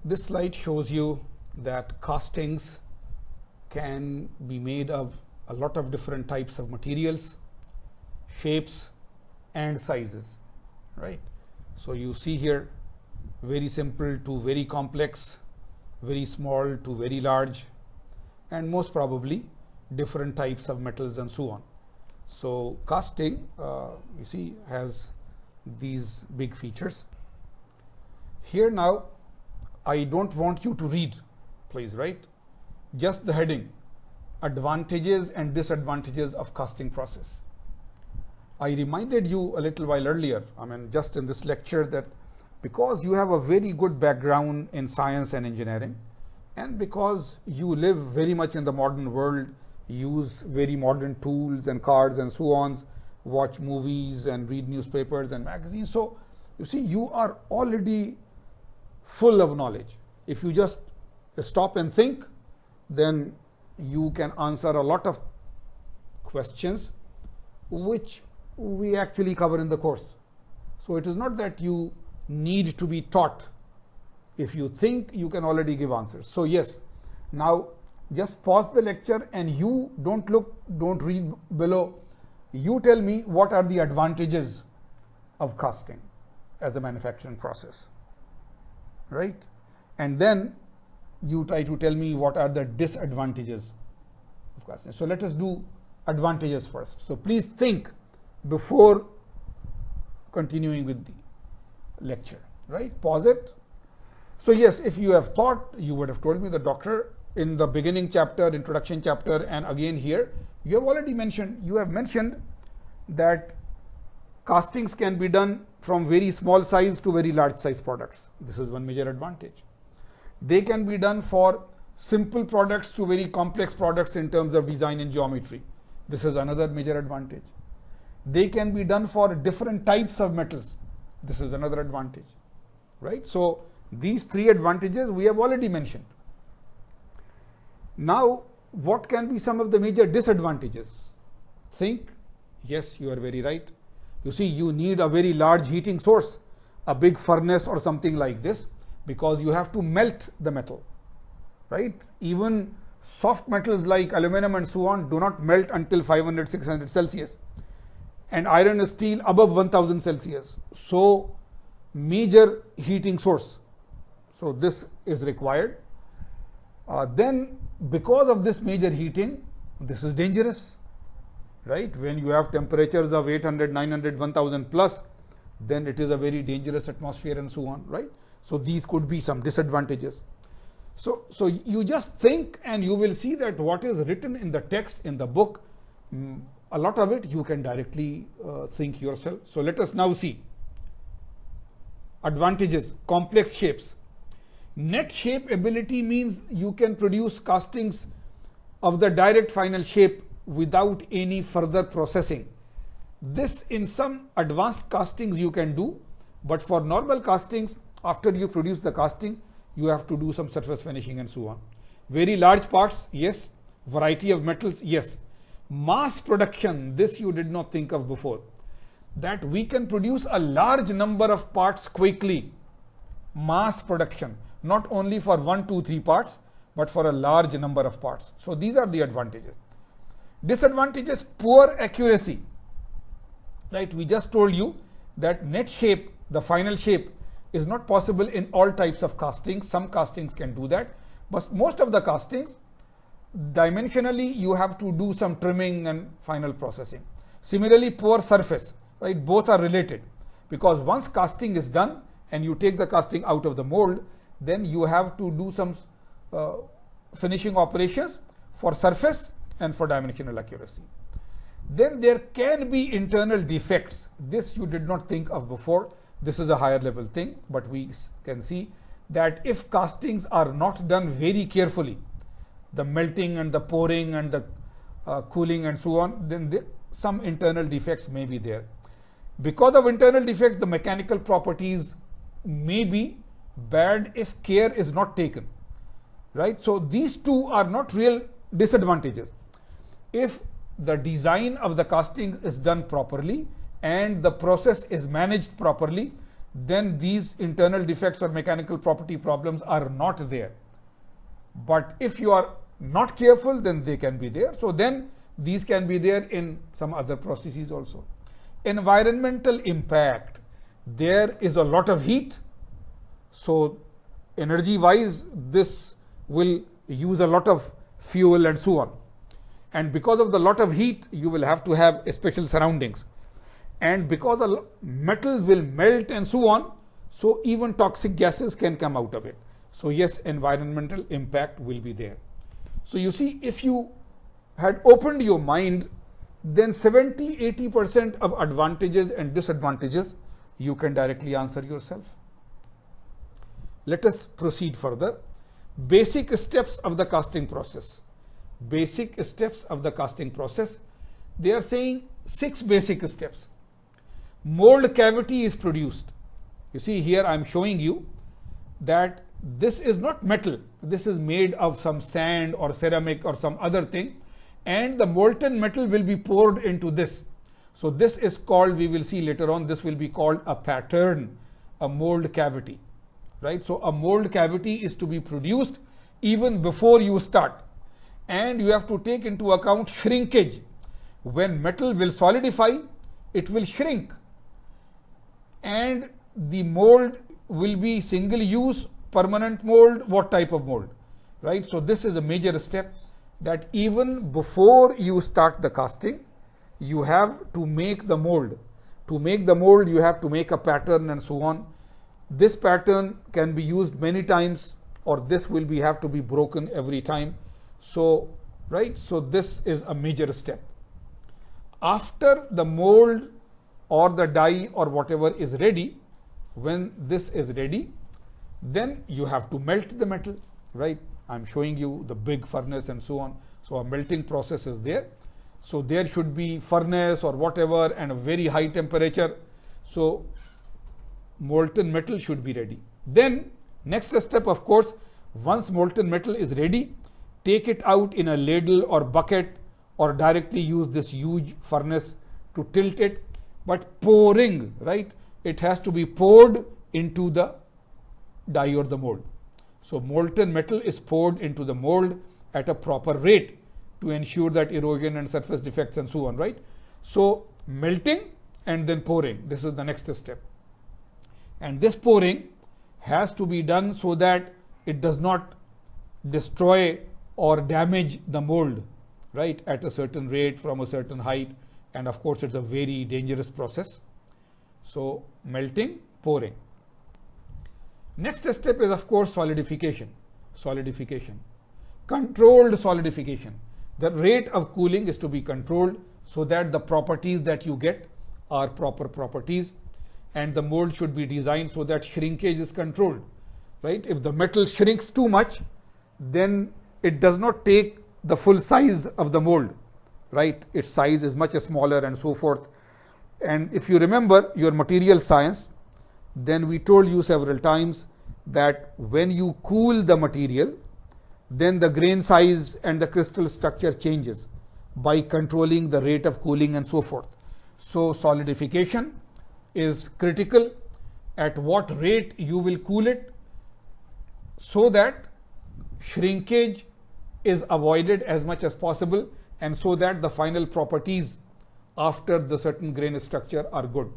This slide shows you that castings can be made of a lot of different types of materials, shapes and sizes, right? So you see here very simple to very complex, very small to very large, and most probably different types of metals and so on. So casting, you see, has these big features. Here now, I don't want you to read, please, right? Just the heading, advantages and disadvantages of casting process. I reminded you a little while earlier, just in this lecture, that because you have a very good background in science and engineering, and because you live very much in the modern world, use very modern tools and cards and so on, watch movies and read newspapers and magazines. So you see, you are already full of knowledge. If you just stop and think, then you can answer a lot of questions which we actually cover in the course. So it is not that you need to be taught. If you think, you can already give answers. So yes, now just pause the lecture and you don't look, don't read below. You tell me what are the advantages of casting as a manufacturing process, right? And then you try to tell me what are the disadvantages of casting. So let us do advantages first. So please think before continuing with the lecture, right? Pause it. So yes, if you have thought, you would have told me, the doctor, in the beginning chapter, introduction chapter, and again here, you have already mentioned, that castings can be done from very small size to very large size products. This is one major advantage. They can be done for simple products to very complex products in terms of design and geometry. This is another major advantage. They can be done for different types of metals. This is another advantage, right? So these three advantages we have already mentioned. Now, what can be some of the major disadvantages? Think. Yes, you are very right. You see, you need a very large heating source, a big furnace or something like this, because you have to melt the metal, right? Even soft metals like aluminum and so on do not melt until 500, 600 Celsius. And iron and steel above 1000 Celsius. So major heating source. So this is required. Then because of this major heating, this is dangerous, right? When you have temperatures of 800, 900, 1000 plus, then it is a very dangerous atmosphere and so on, right? So these could be some disadvantages. So you just think and you will see that what is written in the text, in the book, a lot of it you can directly think yourself. So let us now see. Advantages, complex shapes. Net shape ability means you can produce castings of the direct final shape without any further processing. This in some advanced castings you can do, but for normal castings, after you produce the casting, you have to do some surface finishing and so on. Very large parts, yes. Variety of metals, yes. Mass production, this you did not think of before, that we can produce a large number of parts quickly. Mass production, not only for 1, 2, 3 parts, but for a large number of parts. So these are the advantages. Disadvantages, poor accuracy, right? We just told you that net shape, the final shape, is not possible in all types of castings. Some castings can do that, but most of the castings, dimensionally, you have to do some trimming and final processing. Similarly, poor surface, right? Both are related, because once casting is done and you take the casting out of the mold, then you have to do some finishing operations for surface and for dimensional accuracy. Then there can be internal defects. This you did not think of before. This is a higher level thing, but we can see that if castings are not done very carefully, the melting and the pouring and the cooling and so on, then some internal defects may be there. Because of internal defects, the mechanical properties may be bad if care is not taken, right? So these two are not real disadvantages. If the design of the casting is done properly and the process is managed properly, then these internal defects or mechanical property problems are not there. But if you are not careful, then they can be there. So then these can be there in some other processes also. Environmental impact, there is a lot of heat. So energy wise, this will use a lot of fuel and so on. And because of the lot of heat, you will have to have special surroundings. And because metals will melt and so on, so even toxic gases can come out of it. So yes, environmental impact will be there. So you see, if you had opened your mind, then 70-80% of advantages and disadvantages you can directly answer yourself. Let us proceed further. Basic steps of the casting process. Basic steps of the casting process. They are saying 6 basic steps. Mold cavity is produced. You see here I am showing you that this is not metal. This is made of some sand or ceramic or some other thing, and the molten metal will be poured into this. So this is called, we will see later on, this will be called a pattern, a mold cavity, right? So a mold cavity is to be produced even before you start, and you have to take into account shrinkage. When metal will solidify, it will shrink, and the mold will be single use, permanent mold, what type of mold, right? So this is a major step, that even before you start the casting, you have to make the mold. To make the mold, you have to make a pattern and so on. This pattern can be used many times, or this will be have to be broken every time. So, right, so this is a major step. After the mold or the die or whatever is ready, when this is ready, then you have to melt the metal, right? I'm showing you the big furnace and so on. So a melting process is there. So there should be furnace or whatever and a very high temperature. So molten metal should be ready. Then next step, of course, once molten metal is ready, take it out in a ladle or bucket, or directly use this huge furnace to tilt it. But pouring, right? It has to be poured into the die or the mold. So molten metal is poured into the mold at a proper rate to ensure that erosion and surface defects and so on, right? So melting and then pouring, this is the next step. And this pouring has to be done so that it does not destroy or damage the mold, right, at a certain rate from a certain height. And of course, it's a very dangerous process. So melting, pouring. Next step is, of course, solidification. Solidification. Controlled solidification. The rate of cooling is to be controlled so that the properties that you get are proper properties, and the mold should be designed so that shrinkage is controlled, right? If the metal shrinks too much, then it does not take the full size of the mold, right? Its size is much smaller and so forth. And if you remember your material science, then we told you several times that when you cool the material, then the grain size and the crystal structure changes by controlling the rate of cooling and so forth. So solidification is critical, at what rate you will cool it, so that shrinkage is avoided as much as possible, and so that the final properties after the certain grain structure are good.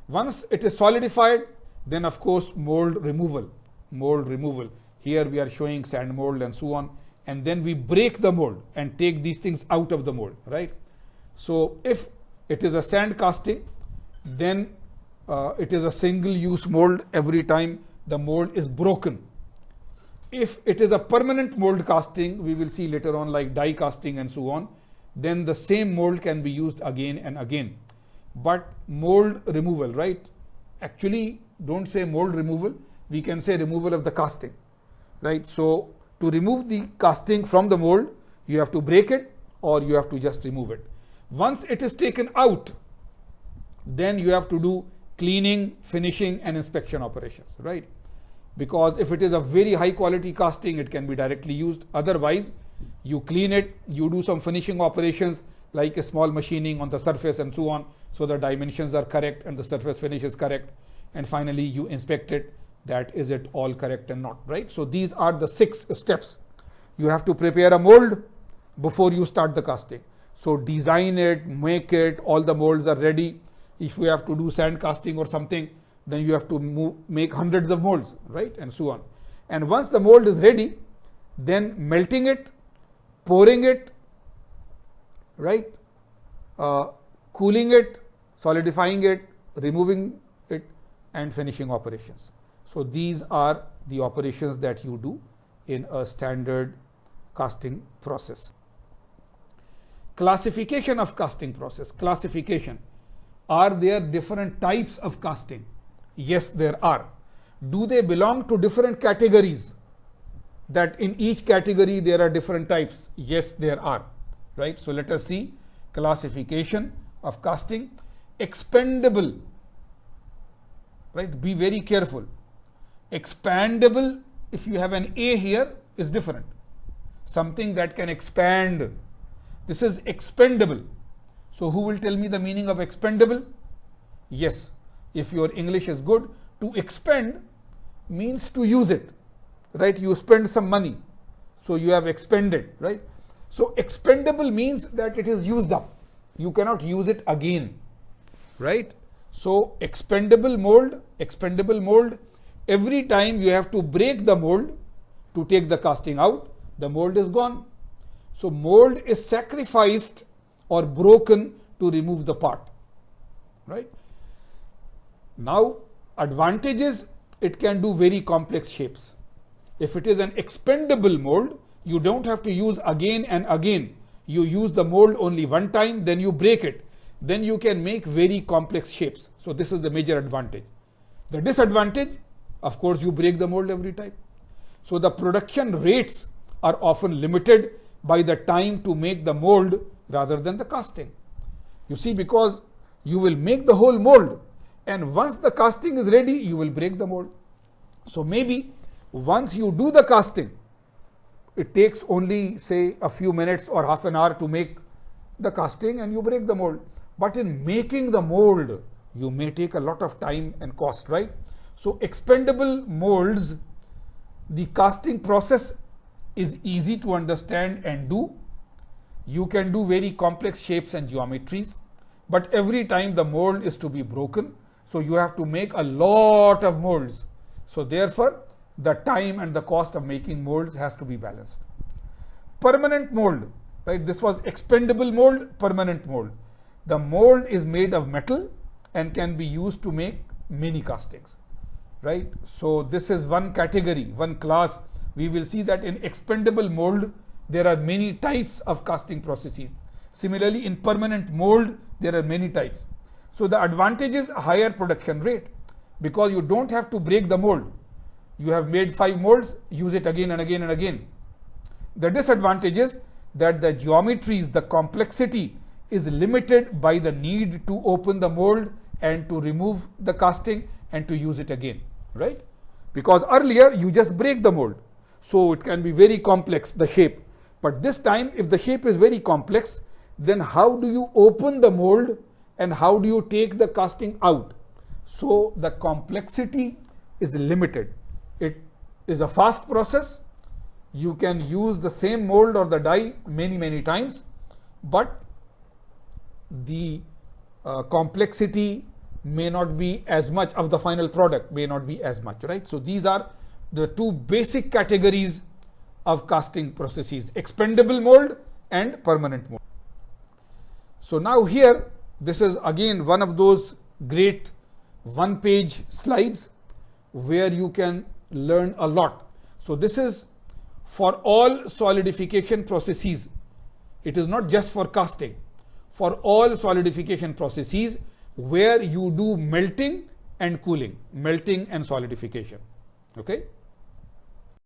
Once it is solidified, then of course mold removal. Mold removal. Here we are showing sand mold and so on, and then we break the mold and take these things out of the mold, right? So if it is a sand casting, then it is a single use mold every time the mold is broken. If it is a permanent mold casting, we will see later on, like die casting and so on, then the same mold can be used again and again. But mold removal, right? Actually, don't say mold removal, we can say removal of the casting, right? So to remove the casting from the mold, you have to break it or you have to just remove it. Once it is taken out, then you have to do cleaning, finishing and inspection operations, right? Because if it is a very high quality casting, it can be directly used. Otherwise, you clean it, you do some finishing operations like a small machining on the surface and so on, so the dimensions are correct and the surface finish is correct. and finally you inspect it, that is it all correct and not, right? So these are the 6 steps. You have to prepare a mold before you start the casting. So design it, make it, all the molds are ready. If you have to do sand casting or something, then you have to make hundreds of molds, right? And so on. And once the mold is ready, then melting it, pouring it, right? Cooling it, solidifying it, removing it, and finishing operations. So these are the operations that you do in a standard casting process. Classification of casting process. Classification. Are there different types of casting? Yes, there are. Do they belong to different categories? That in each category there are different types? Yes, there are. Right? So let us see classification of casting. Expendable. Right? Be very careful. Expandable, if you have an A here, is different. Something that can expand. This is expendable. So who will tell me the meaning of expendable? Yes, if your English is good, to expend means to use it, right? You spend some money, so you have expended, right? So expendable means that it is used up. You cannot use it again, right? So expendable mold, every time you have to break the mold to take the casting out, the mold is gone. So mold is sacrificed or broken to remove the part, right? Now advantages, it can do very complex shapes. If it is an expendable mold, you don't have to use again and again. You use the mold only one time, then you break it. Then you can make very complex shapes. So this is the major advantage. The disadvantage, of course, you break the mold every time. So the production rates are often limited by the time to make the mold rather than the casting. You see, because you will make the whole mold, and once the casting is ready, you will break the mold. So maybe once you do the casting, it takes only say a few minutes or half an hour to make the casting and you break the mold. But in making the mold, you may take a lot of time and cost, right? So expendable molds, the casting process is easy to understand and do. You can do very complex shapes and geometries, but every time the mold is to be broken, so you have to make a lot of molds. So therefore, the time and the cost of making molds has to be balanced. Permanent mold, right? This was expendable mold, permanent mold. The mold is made of metal and can be used to make many castings, right? So this is one category, one class. We will see that in expendable mold, there are many types of casting processes. Similarly, in permanent mold, there are many types. So the advantage is a higher production rate because you don't have to break the mold. You have made 5 molds, use it again and again and again. The disadvantage is that the geometries, the complexity is limited by the need to open the mold and to remove the casting and to use it again, right? Because earlier you just break the mold. So it can be very complex, the shape. But this time, if the shape is very complex, then how do you open the mold and how do you take the casting out? So the complexity is limited. It is a fast process. You can use the same mold or the die many times, but the complexity may not be as much of the final product, may not be as much, right? So these are the 2 basic categories of casting processes, expendable mold and permanent mold. So now here, this is again one of those great one-page slides where you can learn a lot. So this is for all solidification processes. It is not just for casting. For all solidification processes where you do melting and cooling, melting and solidification. Okay.